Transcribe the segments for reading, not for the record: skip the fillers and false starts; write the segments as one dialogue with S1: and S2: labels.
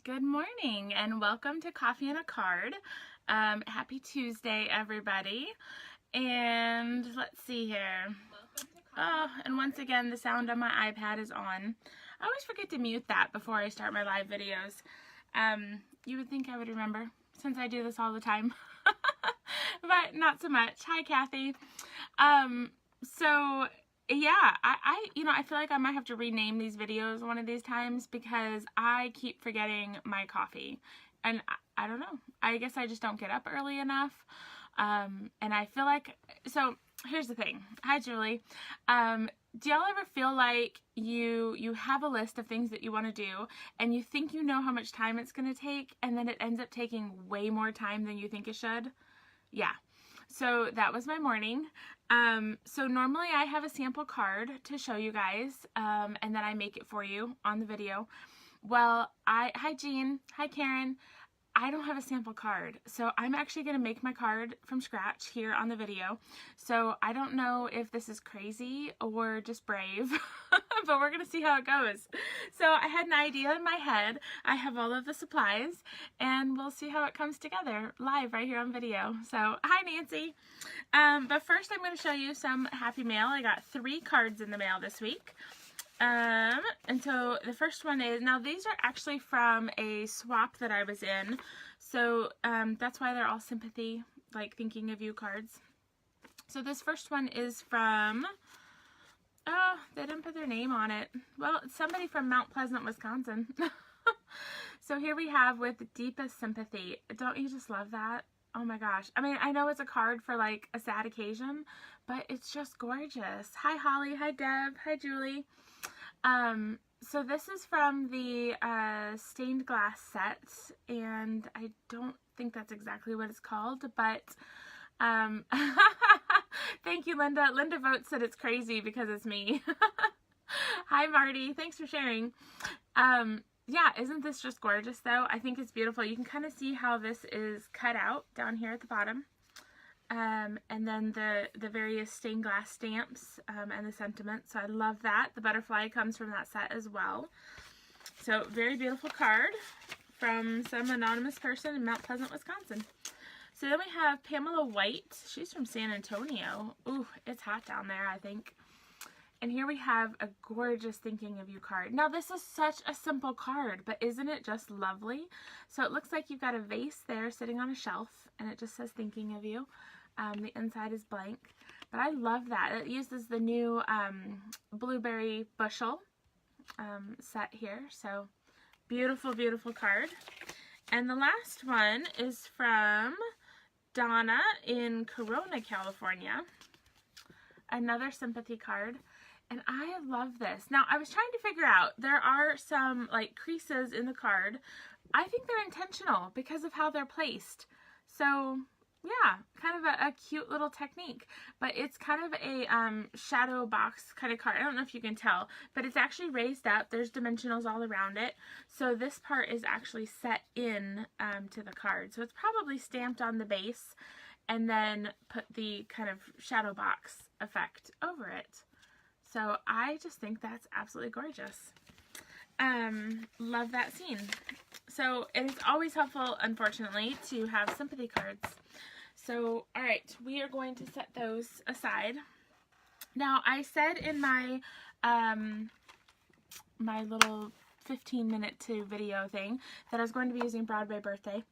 S1: Good morning and welcome to Coffee and a Card. Happy Tuesday, everybody. And let's see here. Oh, and once again, the sound on my iPad is on. I always forget to mute that before I start my live videos. You would think I would remember since I do this all the time, but not so much. Hi, Kathy. Yeah, I feel like I might have to rename these videos one of these times because I keep forgetting my coffee. And I don't know. I guess I just don't get up early enough. And I feel like, so here's the thing. Hi, Julie. Do y'all ever feel like you have a list of things that you want to do and you think you know how much time it's going to take and then it ends up taking way more time than you think it should? Yeah. So that was my morning. So normally I have a sample card to show you guys, and then I make it for you on the video. Well, hi Jean, hi Karen, I don't have a sample card. So I'm actually going to make my card from scratch here on the video. So I don't know if this is crazy or just brave, but we're going to see how it goes. So I had an idea in my head. I have all of the supplies and we'll see how it comes together live right here on video. So hi Nancy. But first I'm going to show you some happy mail. I got 3 cards in the mail this week. And so the first one is, now these are actually from a swap that I was in, so that's why they're all sympathy, like thinking of you cards. So this first one is from, oh, they didn't put their name on it. Well, it's somebody from Mount Pleasant, Wisconsin. So here we have with deepest sympathy. Don't you just love that? Oh my gosh. I mean, I know it's a card for like a sad occasion, but it's just gorgeous. Hi Holly, hi Deb, hi Julie. So this is from the stained glass set, and I don't think that's exactly what it's called, but thank you, Linda. Linda votes that it's crazy because it's me. Hi Marty, thanks for sharing. Yeah, isn't this just gorgeous though? I think it's beautiful. You can kind of see how this is cut out down here at the bottom. And then the various stained glass stamps and the sentiments. So I love that. The butterfly comes from that set as well. So very beautiful card from some anonymous person in Mount Pleasant, Wisconsin. So then we have Pamela White. She's from San Antonio. Ooh, it's hot down there, I think. And here we have a gorgeous Thinking of You card. Now this is such a simple card, but isn't it just lovely? So it looks like you've got a vase there sitting on a shelf and it just says Thinking of You. The inside is blank, but I love that. It uses the new blueberry bushel set here. So beautiful, beautiful card. And the last one is from Donna in Corona, California. Another sympathy card. And I love this. Now, I was trying to figure out, there are some like creases in the card. I think they're intentional because of how they're placed. So yeah, kind of a cute little technique, but it's kind of a shadow box kind of card. I don't know if you can tell, but it's actually raised up. There's dimensionals all around it. So this part is actually set in to the card. So it's probably stamped on the base and then put the kind of shadow box effect over it. So I just think that's absolutely gorgeous. Love that scene. So it is always helpful, unfortunately, to have sympathy cards. So, all right, we are going to set those aside. Now, I said in my my little 15-minute to video thing that I was going to be using Broadway Birthday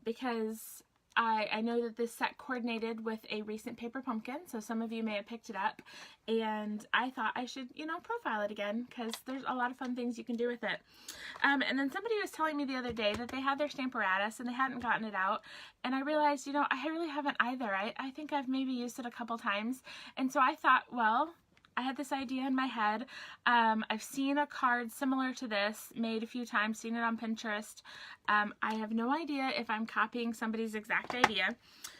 S1: because I know that this set coordinated with a recent paper pumpkin, so some of you may have picked it up, and I thought I should, you know, profile it again because there's a lot of fun things you can do with it. And then somebody was telling me the other day that they had their Stamparatus and they hadn't gotten it out, and I realized, you know, I really haven't either. I think I've maybe used it a couple times, and so I thought, well, I had this idea in my head. I've seen a card similar to this made a few times, seen it on Pinterest. I have no idea if I'm copying somebody's exact idea.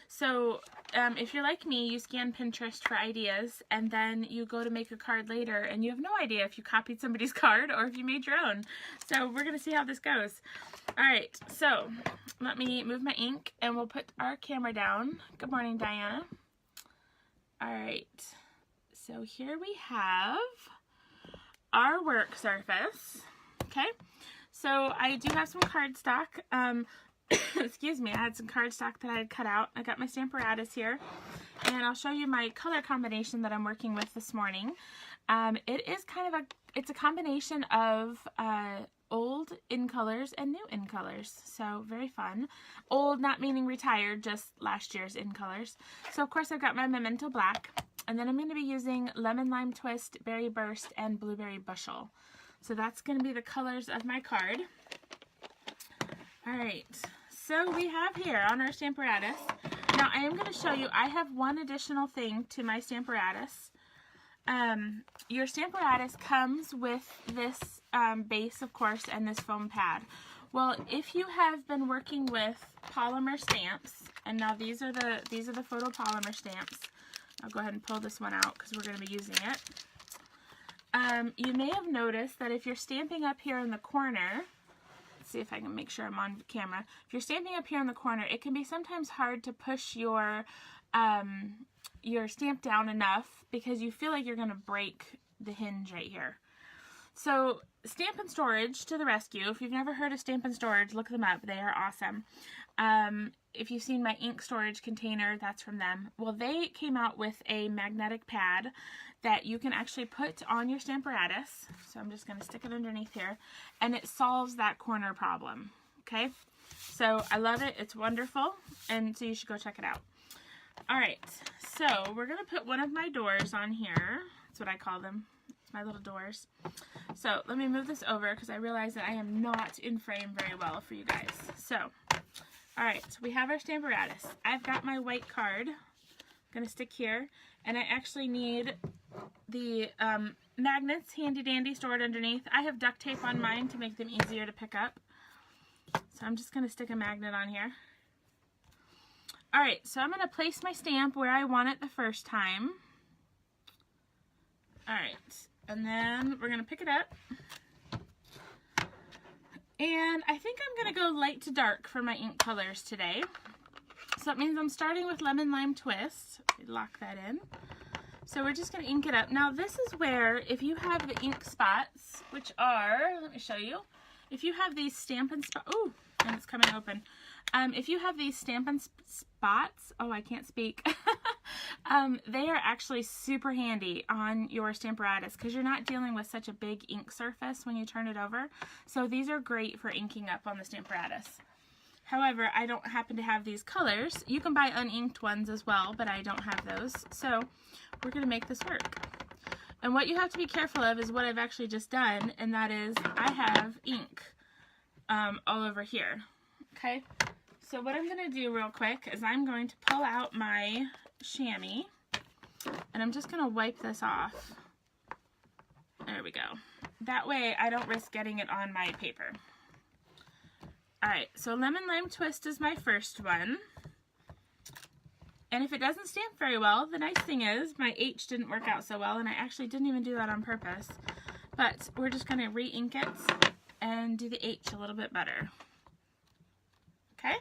S1: So if you're like me, you scan Pinterest for ideas and then you go to make a card later and you have no idea if you copied somebody's card or if you made your own. So we're going to see how this goes. All right, so let me move my ink and we'll put our camera down. Good morning, Diana. All right. So here we have our work surface, okay? So I do have some cardstock. Excuse me, I had some cardstock that I had cut out. I got my Stamparatus here, and I'll show you my color combination that I'm working with this morning. It is kind of it's a combination of old in colors and new in colors, so very fun. Old not meaning retired, just last year's in colors. So of course I've got my Memento Black, and then I'm going to be using Lemon Lime Twist, Berry Burst, and Blueberry Bushel. So that's going to be the colors of my card. Alright, so we have here on our Stamparatus, now I am going to show you, I have one additional thing to my Stamparatus. Your Stamparatus comes with this base, of course, and this foam pad. Well, if you have been working with polymer stamps, and now these are the photopolymer stamps. I'll go ahead and pull this one out because we're going to be using it. You may have noticed that if you're stamping up here in the corner, let's see if I can make sure I'm on camera. If you're stamping up here in the corner, it can be sometimes hard to push your stamp down enough because you feel like you're going to break the hinge right here. So Stamp and Storage to the rescue. If you've never heard of Stamp and Storage, look them up. They are awesome. If you've seen my ink storage container, that's from them. Well, they came out with a magnetic pad that you can actually put on your Stamparatus. So I'm just going to stick it underneath here, and it solves that corner problem. Okay, so I love it. It's wonderful, and so you should go check it out. Alright, so we're going to put one of my doors on here. That's what I call them. It's my little doors. So let me move this over because I realize that I am not in frame very well for you guys. So, alright, so we have our Stamparatus. I've got my white card. I'm going to stick here. And I actually need the magnets handy dandy stored underneath. I have duct tape on mine to make them easier to pick up. So I'm just going to stick a magnet on here. Alright, so I'm going to place my stamp where I want it the first time. Alright, and then we're going to pick it up. And I think I'm going to go light to dark for my ink colors today. So that means I'm starting with Lemon Lime Twist. Lock that in. So we're just going to ink it up. Now this is where, if you have the ink spots, which are, let me show you. If you have these Stampin' Spots, oh, and it's coming open. If you have these Stampin' Spots, oh, I can't speak. They are actually super handy on your Stamparatus because you're not dealing with such a big ink surface when you turn it over. So these are great for inking up on the Stamparatus. However, I don't happen to have these colors. You can buy uninked ones as well, but I don't have those. So we're going to make this work. And what you have to be careful of is what I've actually just done, and that is I have ink all over here. Okay, so what I'm going to do real quick is I'm going to pull out my chamois, and I'm just going to wipe this off. There we go. That way I don't risk getting it on my paper. Alright, so Lemon Lime Twist is my first one. And if it doesn't stamp very well, the nice thing is my H didn't work out so well, and I actually didn't even do that on purpose. But we're just going to re-ink it and do the H a little bit better. Okay?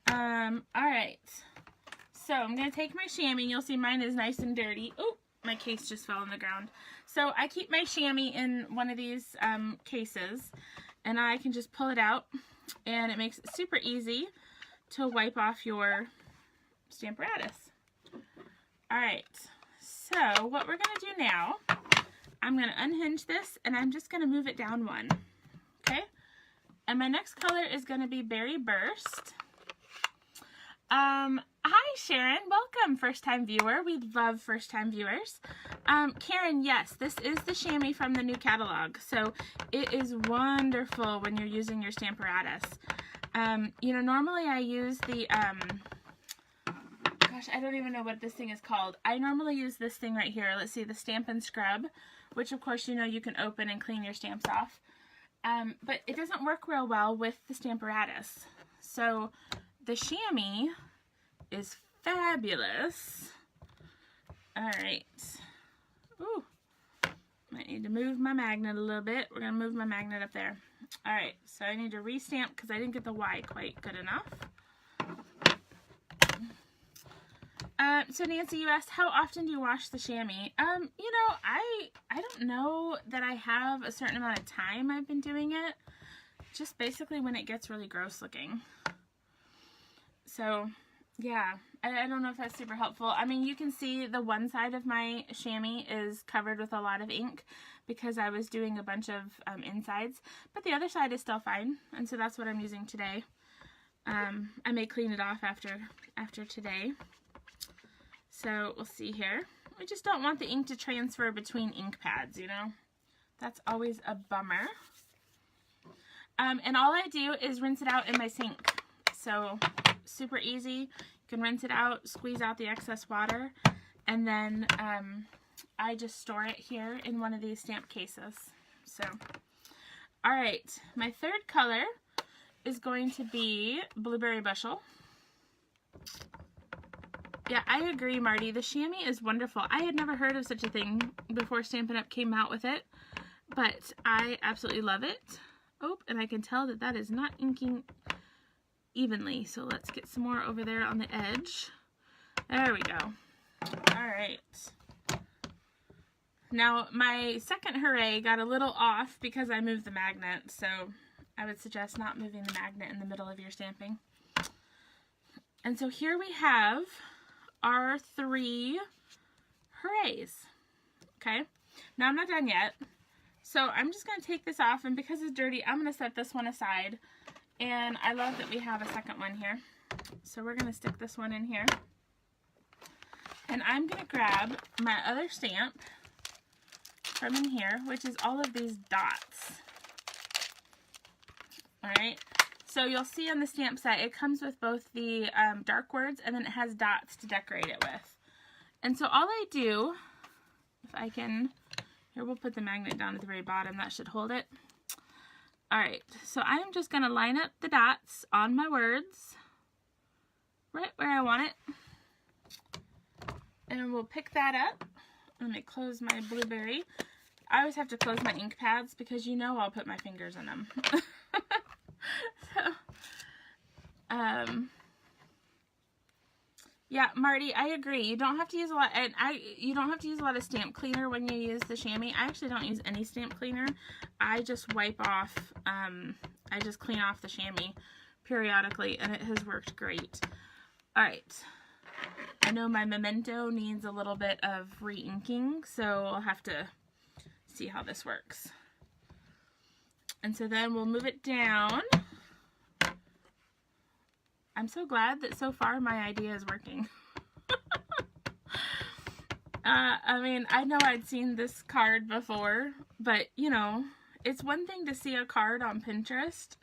S1: Alright. So I'm going to take my chamois, and you'll see mine is nice and dirty. Oh, my case just fell on the ground. So I keep my chamois in one of these cases, and I can just pull it out, and it makes it super easy to wipe off your Stamparatus. Alright, so what we're going to do now, I'm going to unhinge this, and I'm just going to move it down one. Okay? And my next color is going to be Berry Burst. Hi Sharon, welcome first time viewer. We love first time viewers. Karen, yes, this is the chamois from the new catalog. So it is wonderful when you're using your Stamparatus. You know, normally I use the, gosh, I don't even know what this thing is called. I normally use this thing right here. Let's see, the Stampin' Scrub, which of course, you know, you can open and clean your stamps off. But it doesn't work real well with the Stamparatus. So the chamois is fabulous. Alright. Ooh. Might need to move my magnet a little bit. We're going to move my magnet up there. Alright, so I need to re-stamp because I didn't get the Y quite good enough. So Nancy, you asked, how often do you wash the chamois? You know, I don't know that I have a certain amount of time I've been doing it. Just basically when it gets really gross looking. So, yeah, I don't know if that's super helpful. I mean, you can see the one side of my chamois is covered with a lot of ink because I was doing a bunch of insides, but the other side is still fine, and so that's what I'm using today. I may clean it off after today. So we'll see here. We just don't want the ink to transfer between ink pads, you know? That's always a bummer. And all I do is rinse it out in my sink. So super easy. You can rinse it out, squeeze out the excess water, and then I just store it here in one of these stamp cases. So, all right, my third color is going to be Blueberry Bushel. Yeah, I agree, Marty. The chamois is wonderful. I had never heard of such a thing before Stampin' Up! Came out with it, but I absolutely love it. Oh, and I can tell that that is not inking evenly, so let's get some more over there on the edge. There we go. All right. Now, my second hooray got a little off because I moved the magnet, so I would suggest not moving the magnet in the middle of your stamping. And so here we have our 3 hoorays. Okay, now I'm not done yet, so I'm just going to take this off, and because it's dirty, I'm going to set this one aside. And I love that we have a second one here, so we're going to stick this one in here, and I'm going to grab my other stamp from in here, which is all of these dots. All right. So you'll see on the stamp set, it comes with both the dark words and then it has dots to decorate it with. And so all I do, if I can, here we'll put the magnet down at the very bottom, that should hold it. All right, so I'm just gonna line up the dots on my words, right where I want it. And we'll pick that up. Let me close my blueberry. I always have to close my ink pads because you know I'll put my fingers in them. So, yeah, Marty, I agree. You don't have to use a lot, and you don't have to use a lot of stamp cleaner when you use the chamois. I actually don't use any stamp cleaner. I just wipe off, I just clean off the chamois periodically, and it has worked great. All right. I know my memento needs a little bit of re-inking, so I'll have to see how this works. And so then we'll move it down. I'm so glad that so far my idea is working. I mean, I know I'd seen this card before, but you know, it's one thing to see a card on Pinterest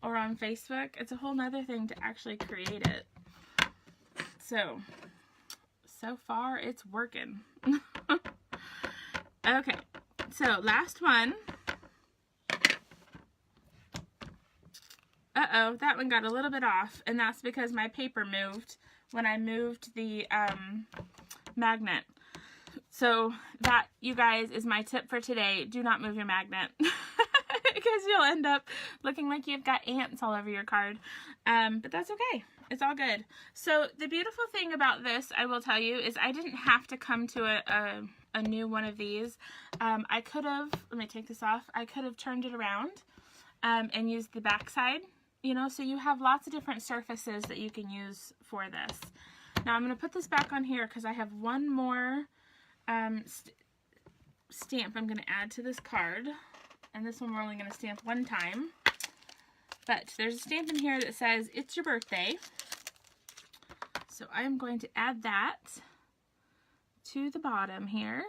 S1: or on Facebook. It's a whole nother thing to actually create it. So far it's working. Okay, so last one. Uh-oh, that one got a little bit off, and that's because my paper moved when I moved the magnet. So that, you guys, is my tip for today. Do not move your magnet because you'll end up looking like you've got ants all over your card. But that's okay. It's all good. So the beautiful thing about this, I will tell you, is I didn't have to come to a new one of these. I could have, let me take this off, I could have turned it around and used the back side. You know, so you have lots of different surfaces that you can use for this. Now I'm going to put this back on here because I have one more stamp I'm going to add to this card. And this one we're only going to stamp one time. But there's a stamp in here that says, "It's your birthday." So I'm going to add that to the bottom here.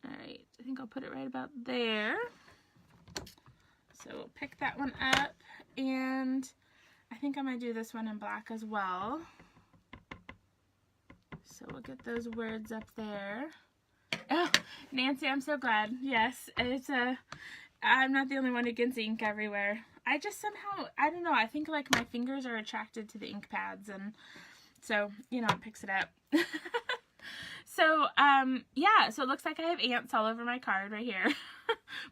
S1: Alright, I think I'll put it right about there. So we'll pick that one up, and I think I'm going to do this one in black as well. So we'll get those words up there. Oh, Nancy, I'm so glad. Yes, it's I'm not the only one who gets ink everywhere. I just somehow, I don't know, I think like my fingers are attracted to the ink pads, and so, you know, it picks it up. So, yeah, so it looks like I have ants all over my card right here,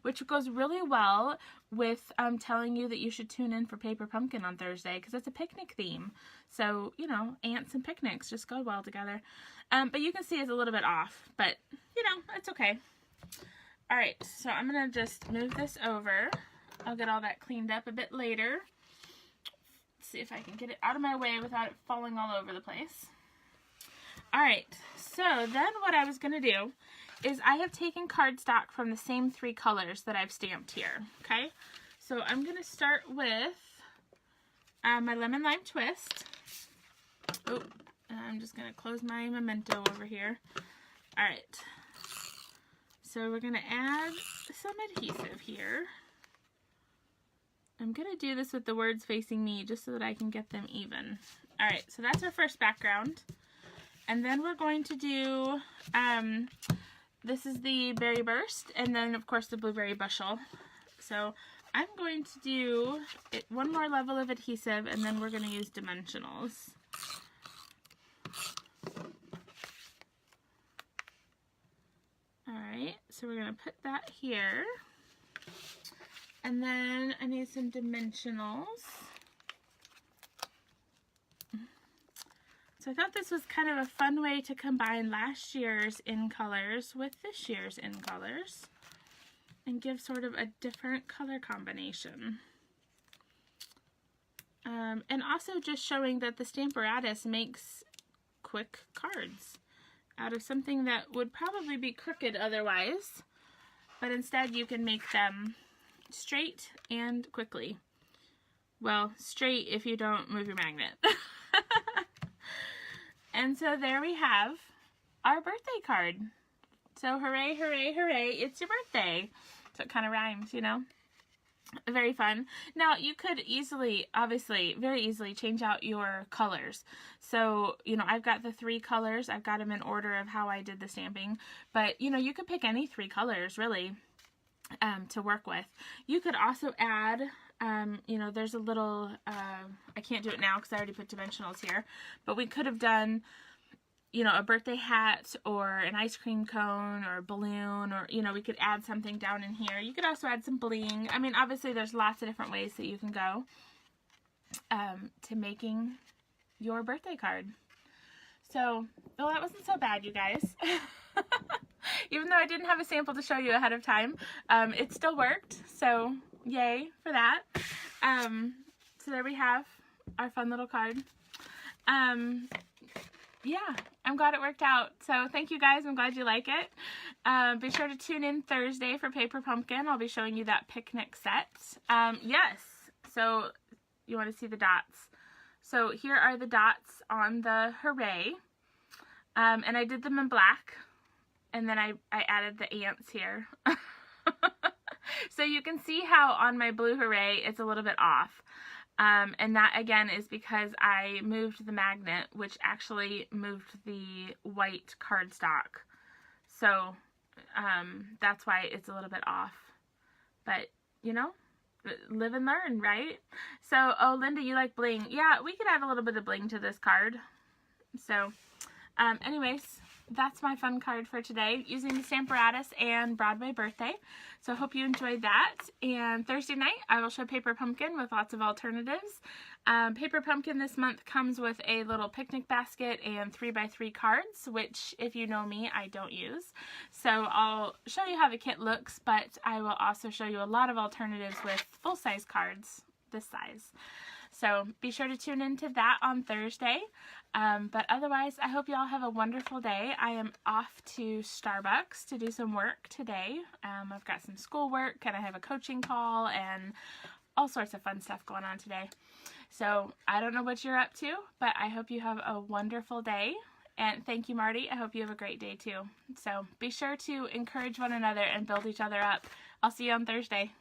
S1: which goes really well with telling you that you should tune in for Paper Pumpkin on Thursday, because it's a picnic theme. So, you know, ants and picnics just go well together. But you can see it's a little bit off, but, you know, it's okay. All right, so I'm going to just move this over. I'll get all that cleaned up a bit later. Let's see if I can get it out of my way without it falling all over the place. All right, so then what I was going to do is I have taken cardstock from the same 3 colors that I've stamped here, okay? So I'm going to start with my Lemon Lime Twist. Oh, I'm just going to close my memento over here. All right, so we're going to add some adhesive here. I'm going to do this with the words facing me just so that I can get them even. All right, so that's our first background. And then we're going to do, this is the Berry Burst, and then of course the Blueberry Bushel. So I'm going to do one more level of adhesive, and then we're going to use dimensionals. Alright, so we're going to put that here. And then I need some dimensionals. So I thought this was kind of a fun way to combine last year's in colors with this year's in colors and give sort of a different color combination. And also just showing that the Stamparatus makes quick cards out of something that would probably be crooked otherwise, but instead you can make them straight and quickly. Well, straight if you don't move your magnet. And so there we have our birthday card. So hooray, hooray, hooray, it's your birthday. So it kind of rhymes, you know. Very fun. Now you could easily, obviously, very easily change out your colors. So, you know, I've got the 3 colors. I've got them in order of how I did the stamping. But, you know, you could pick any 3 colors, really, to work with. You could also add... you know, there's a little, I can't do it now because I already put dimensionals here, but we could have done, you know, a birthday hat or an ice cream cone or a balloon, or, you know, we could add something down in here. You could also add some bling. I mean, obviously there's lots of different ways that you can go to making your birthday card. So, well, that wasn't so bad, you guys. Even though I didn't have a sample to show you ahead of time, it still worked, so yay for that. So there we have our fun little card. Yeah, I'm glad it worked out. So thank you guys. I'm glad you like it. Be sure to tune in Thursday for Paper Pumpkin. I'll be showing you that picnic set. Yes, so you want to see the dots. So here are the dots on the hooray. And I did them in black. And then I added the ants here. So you can see how on my blue hooray it's a little bit off. And that again is because I moved the magnet, which actually moved the white cardstock. So that's why it's a little bit off. But, you know, live and learn, right? So, oh, Linda, you like bling. Yeah, we could add a little bit of bling to this card. So, anyways, that's my fun card for today, using the Stamparatus and Broadway Birthday. So I hope you enjoyed that. And Thursday night, I will show Paper Pumpkin with lots of alternatives. Paper Pumpkin this month comes with a little picnic basket and 3x3 cards, which, if you know me, I don't use. So I'll show you how the kit looks, but I will also show you a lot of alternatives with full-size cards this size. So be sure to tune into that on Thursday. But otherwise, I hope you all have a wonderful day. I am off to Starbucks to do some work today. I've got some schoolwork, and I have a coaching call, and all sorts of fun stuff going on today. So I don't know what you're up to, but I hope you have a wonderful day. And thank you, Marty. I hope you have a great day too. So be sure to encourage one another and build each other up. I'll see you on Thursday.